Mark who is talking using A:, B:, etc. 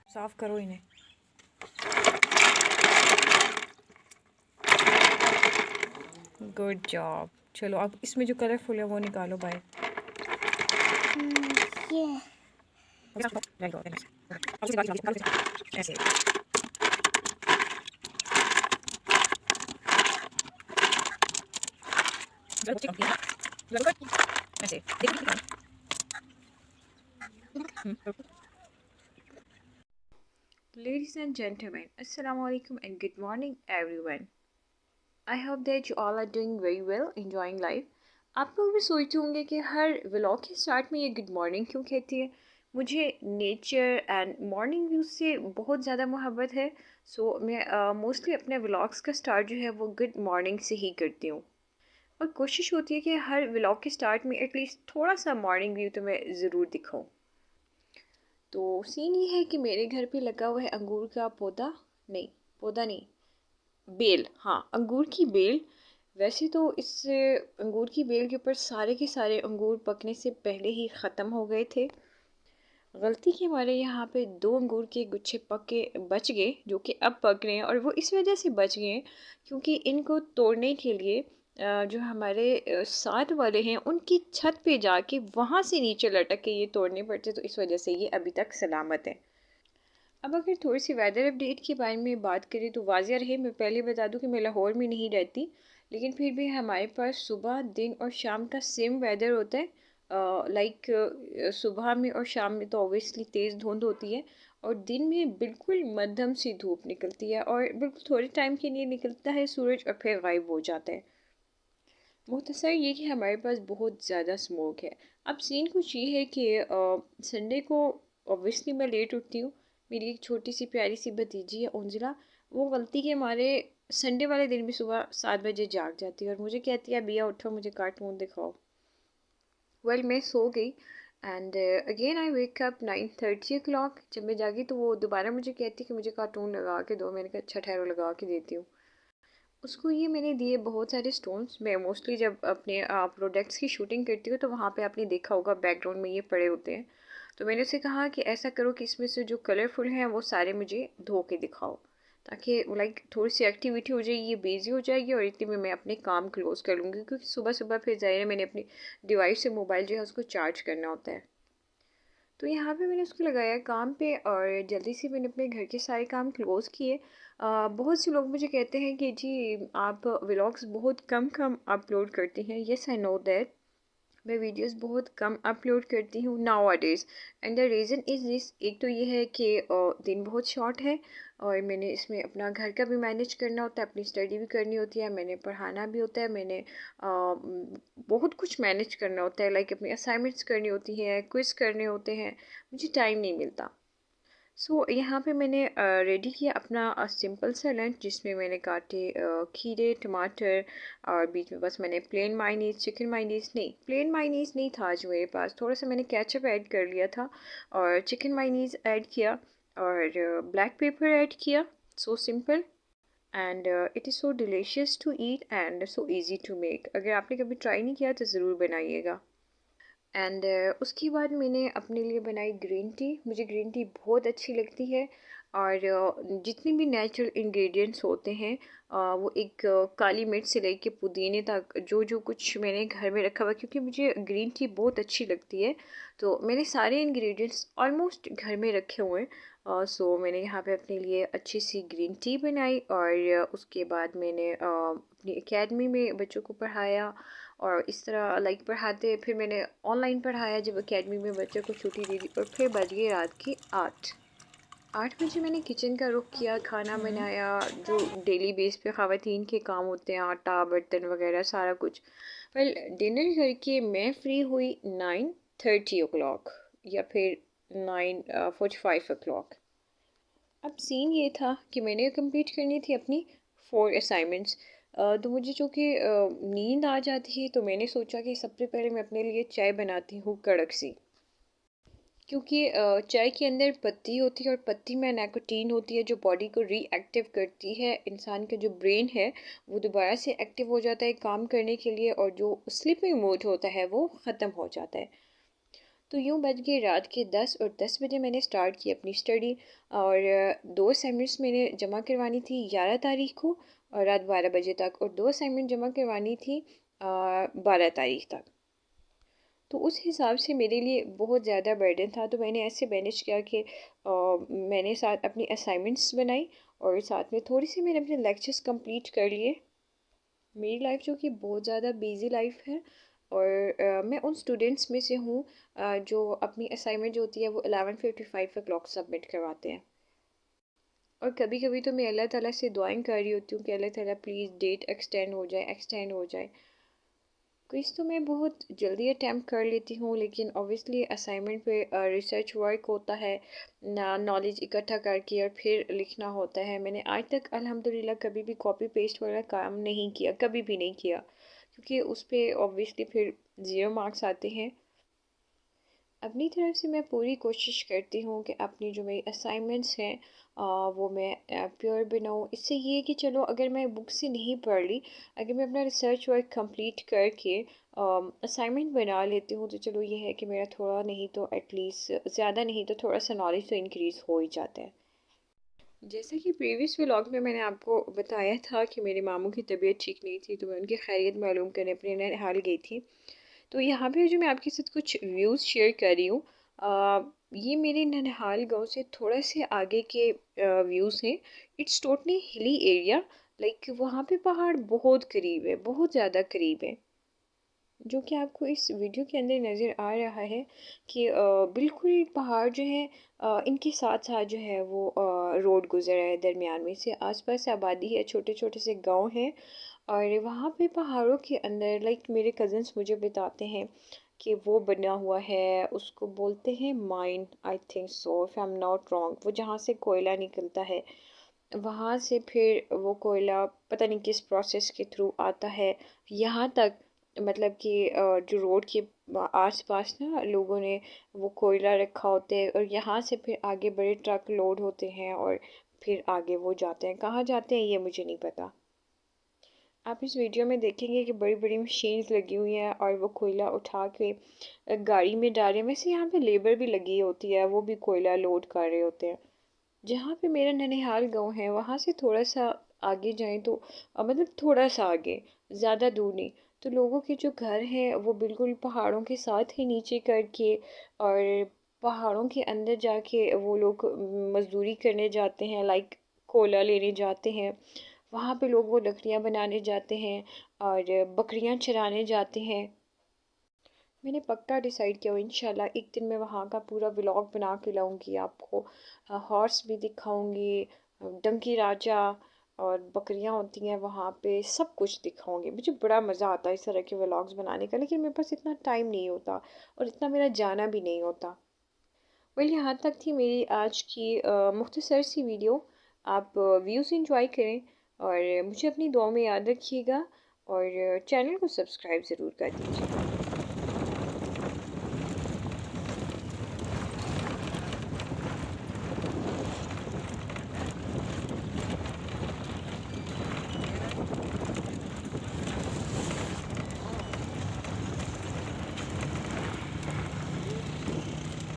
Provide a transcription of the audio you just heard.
A: साफ करो इन्हें। Good job. चलो अब इसमें जो कलरफुल है वो निकालो बाहर। ऐसे ऐसे Ladies and gentlemen, Assalamu alaikum and good morning everyone. I hope that you all are doing very well, enjoying life. आप लोग भी सोचते होंगे कि हर व्लॉग के स्टार्ट में ये गुड मॉर्निंग क्यों कहती है। मुझे नेचर एंड मॉर्निंग व्यू से बहुत ज़्यादा मोहब्बत है। सो मैं मोस्टली अपने व्लॉग्स का स्टार्ट जो है वो गुड मॉर्निंग से ही करती हूँ और कोशिश होती है कि हर व्लॉग के स्टार्ट में एटलीस्ट थोड़ा सा मॉर्निंग व्यू तो मैं ज़रूर दिखाऊँ। तो सीन ये है कि मेरे घर पे लगा हुआ है अंगूर का पौधा, नहीं पौधा नहीं, बेल, हाँ अंगूर की बेल। वैसे तो इस अंगूर की बेल के ऊपर सारे के सारे अंगूर पकने से पहले ही ख़त्म हो गए थे। गलती के हमारे यहाँ पे 2 अंगूर के गुच्छे पक के बच गए जो कि अब पक रहे हैं, और वो इस वजह से बच गए हैं क्योंकि इनको तोड़ने के लिए जो हमारे साथ वाले हैं उनकी छत पे जाके वहाँ से नीचे लटक के ये तोड़ने पड़ते, तो इस वजह से ये अभी तक सलामत है। अब अगर थोड़ी सी वेदर अपडेट के बारे में बात करें तो वाज़िया रहे, मैं पहले बता दूं कि मैं लाहौर में नहीं रहती, लेकिन फिर भी हमारे पास सुबह दिन और शाम का सेम वेदर होता है। लाइक सुबह में और शाम में तो ऑब्वियसली तेज़ धुंध होती है और दिन में बिल्कुल मध्यम सी धूप निकलती है और बिल्कुल थोड़े टाइम के लिए निकलता है सूरज और फिर गायब हो जाता है। मुख्तसर ये कि हमारे पास बहुत ज़्यादा स्मोक है। अब सीन कुछ ये है कि संडे को ऑब्वियसली मैं लेट उठती हूँ। मेरी एक छोटी सी प्यारी सी भतीजी है उंजला, वो गलती के हमारे संडे वाले दिन भी सुबह 7 बजे जाग जाती है और मुझे कहती है बिया उठो मुझे कार्टून दिखाओ। वेल मैं सो गई and again I wake up 9:30 o'clock। जब मैं जागी तो वो दोबारा मुझे कहती कि मुझे कार्टून लगा के दो। मैंने कहा अच्छा ठहरो लगा के देती हूँ। उसको ये मैंने दिए बहुत सारे स्टोन्स। मैं मोस्टली जब अपने प्रोडक्ट्स की शूटिंग करती हूँ तो वहाँ पे आपने देखा होगा बैकग्राउंड में ये पड़े होते हैं। तो मैंने उसे कहा कि ऐसा करो कि इसमें से जो कलरफुल हैं वो सारे मुझे धो के दिखाओ, ताकि लाइक थोड़ी सी एक्टिविटी हो जाएगी, ये बिजी हो जाएगी और इतने में मैं अपने काम क्लोज कर लूँगी, क्योंकि सुबह सुबह फिर ज़ाहिर है मैंने अपनी डिवाइस से मोबाइल जो है उसको चार्ज करना होता है। तो यहाँ पे मैंने उसको लगाया काम पे और जल्दी से मैंने अपने घर के सारे काम क्लोज़ किए। बहुत से लोग मुझे कहते हैं कि जी आप व्लॉग्स बहुत कम कम अपलोड करती हैं। येस आई नो दैट मैं वीडियोस बहुत कम अपलोड करती हूँ now a days, and the reason is this. एक तो ये है कि दिन बहुत शॉर्ट है और मैंने इसमें अपना घर का भी मैनेज करना होता है, अपनी स्टडी भी करनी होती है, मैंने पढ़ाना भी होता है, मैंने बहुत कुछ मैनेज करना होता है, लाइक अपनी असाइनमेंट्स करनी होती हैं, क्विज़ करने होते हैं, मुझे टाइम नहीं मिलता। सो यहाँ पे मैंने रेडी किया अपना सिंपल सा लंच, जिसमें मैंने काटे खीरे टमाटर और बीच में बस मैंने प्लेन मायनीज़ चिकन मायनीज़ नहीं, प्लेन मायनीज़ नहीं था आज मेरे पास, थोड़ा सा मैंने केचप ऐड कर लिया था और चिकन मायनीज़ ऐड किया और ब्लैक पेपर ऐड किया। So simple and it is so delicious to eat and so easy to make. अगर आपने कभी ट्राई नहीं किया तो ज़रूर बनाइएगा। एंड उसके बाद मैंने अपने लिए बनाई ग्रीन टी। मुझे ग्रीन टी बहुत अच्छी लगती है और जितने भी नेचुरल इंग्रेडिएंट्स होते हैं वो एक काली मिर्च से लेके पुदीने तक जो जो कुछ मैंने घर में रखा हुआ, क्योंकि मुझे ग्रीन टी बहुत अच्छी लगती है तो मैंने सारे इंग्रेडिएंट्स ऑलमोस्ट घर में रखे हुए हैं। सो मैंने यहाँ पे अपने लिए अच्छी सी ग्रीन टी बनाई और उसके बाद मैंने अपनी एकेडमी में बच्चों को पढ़ाया और इस तरह लाइक पढ़ाते फिर मैंने ऑनलाइन पढ़ाया जब एकेडमी में बच्चों को छुट्टी दे दी और फिर बज गई रात की 8 बजे मैंने किचन का रुख किया, खाना बनाया, जो डेली बेस पे ख़वातीन के काम होते हैं, आटा बर्तन वगैरह सारा कुछ। वेल डिनर करके मैं फ्री हुई 9:30 o'clock या फिर 9:45 o'clock। अब सीन ये था कि मैंने कंप्लीट करनी थी अपनी 4 असाइनमेंट्स। तो मुझे चूँकि नींद आ जाती है तो मैंने सोचा कि सबसे पहले मैं अपने लिए चाय बनाती हूँ कड़क सी। क्योंकि चाय के अंदर पत्ती होती है और पत्ती में निकोटीन होती है जो बॉडी को रीएक्टिव करती है। इंसान का जो ब्रेन है वो दोबारा से एक्टिव हो जाता है काम करने के लिए, और जो स्लीपिंग मोड होता है वो ख़त्म हो जाता है। तो यूँ बज गए रात के 10, और 10 बजे मैंने स्टार्ट की अपनी स्टडी। और 2 असाइनमेंट्स मैंने जमा करवानी थी 11 तारीख को और रात 12 बजे तक, और 2 असाइनमेंट जमा करवानी थी 12 तारीख तक। तो उस हिसाब से मेरे लिए बहुत ज़्यादा बर्डन था। तो मैंने ऐसे मैनेज किया कि मैंने साथ अपनी असाइनमेंट्स बनाई और साथ में थोड़ी सी मैंने अपने लेक्चर्स कंप्लीट कर लिए। मेरी लाइफ जो कि बहुत ज़्यादा बिजी लाइफ है, और मैं उन स्टूडेंट्स में से हूँ जो अपनी असाइनमेंट जो होती है वो 11:55 सबमिट करवाते हैं। और कभी कभी तो मैं अल्लाह ताला से दुआएं कर रही होती हूँ कि अल्लाह ताला प्लीज़ डेट एक्सटेंड हो जाए, एक्सटेंड हो जाए। क्विज़ तो मैं बहुत जल्दी अटैम्प्ट कर लेती हूँ, लेकिन ऑब्वियसली असाइनमेंट पे रिसर्च वर्क होता है ना, नॉलेज इकट्ठा करके और फिर लिखना होता है। मैंने आज तक अल्हम्दुलिल्लाह कभी भी कॉपी पेस्ट वाला काम नहीं किया, कभी भी नहीं किया, क्योंकि उस पर ऑब्वियसली फिर ज़ीरो मार्क्स आते हैं। अपनी तरफ से मैं पूरी कोशिश करती हूँ कि अपनी जो मेरी असाइनमेंट्स हैं वो मैं प्योर बनाऊँ। इससे ये है कि चलो अगर मैं बुक से नहीं पढ़ ली, अगर मैं अपना रिसर्च वर्क कंप्लीट करके असाइनमेंट बना लेती हूँ, तो चलो ये है कि मेरा थोड़ा नहीं तो एटलीस्ट ज़्यादा नहीं तो थोड़ा सा नॉलेज तो इंक्रीज़ हो ही जाता है। जैसे कि प्रीवियस व्लॉग में मैंने आपको बताया था कि मेरे मामू की तबीयत ठीक नहीं थी, तो मैं उनकी खैरियत मालूम करने अपने ननिहाल गई थी। तो यहाँ पे जो मैं आपके साथ कुछ व्यूज़ शेयर कर रही हूँ, ये मेरे ननिहाल गांव से थोड़ा से आगे के व्यूज़ हैं। It's totally hilly area, like वहाँ पे पहाड़ बहुत करीब है, बहुत ज़्यादा करीब है। जो कि आपको इस वीडियो के अंदर नज़र आ रहा है कि बिल्कुल पहाड़ जो है इनके साथ साथ जो है वो रोड गुजर रहा है दरमियान में से, आसपास आबादी है, छोटे छोटे से गांव हैं। और वहाँ पे पहाड़ों के अंदर लाइक मेरे कज़न्स मुझे बताते हैं कि वो बना हुआ है, उसको बोलते हैं mine, I think so if I am not wrong. वो जहाँ से कोयला निकलता है, वहाँ से फिर वो कोयला पता नहीं किस प्रोसेस के थ्रू आता है यहाँ तक। मतलब कि जो रोड के आस पास ना लोगों ने वो कोयला रखा होता है, और यहाँ से फिर आगे बड़े ट्रक लोड होते हैं और फिर आगे वो जाते हैं। कहाँ जाते हैं ये मुझे नहीं पता। आप इस वीडियो में देखेंगे कि बड़ी बड़ी मशीन्स लगी हुई हैं और वो कोयला उठा के गाड़ी में डाल रहे हैं। वैसे यहाँ पे लेबर भी लगी होती है, वो भी कोयला लोड कर रहे होते हैं। जहाँ पे मेरा ननिहाल गांव है वहाँ से थोड़ा सा आगे जाएं तो मतलब थोड़ा सा आगे, ज़्यादा दूर नहीं, तो लोगों के जो घर हैं वो बिल्कुल पहाड़ों के साथ ही नीचे करके, और पहाड़ों के अंदर जाके वो लोग मज़दूरी करने जाते हैं, लाइक कोयला लेने जाते हैं। वहाँ पे लोग वो लकड़ियाँ बनाने जाते हैं और बकरियाँ चराने जाते हैं। मैंने पक्का डिसाइड किया हुआ इंशाल्लाह एक दिन मैं वहाँ का पूरा व्लॉग बना के लाऊंगी आपको। हॉर्स भी दिखाऊंगी, डंकी राजा और बकरियाँ होती हैं वहाँ पे, सब कुछ दिखाऊंगी। मुझे बड़ा मज़ा आता है इस तरह के व्लॉग्स बनाने का, लेकिन मेरे पास इतना टाइम नहीं होता और इतना मेरा जाना भी नहीं होता। वेल यहाँ तक थी मेरी आज की मुख्तसर सी वीडियो। आप व्यूज़ इंजॉय करें और मुझे अपनी दुआ में याद रखिएगा, और चैनल को सब्सक्राइब ज़रूर कर दीजिए।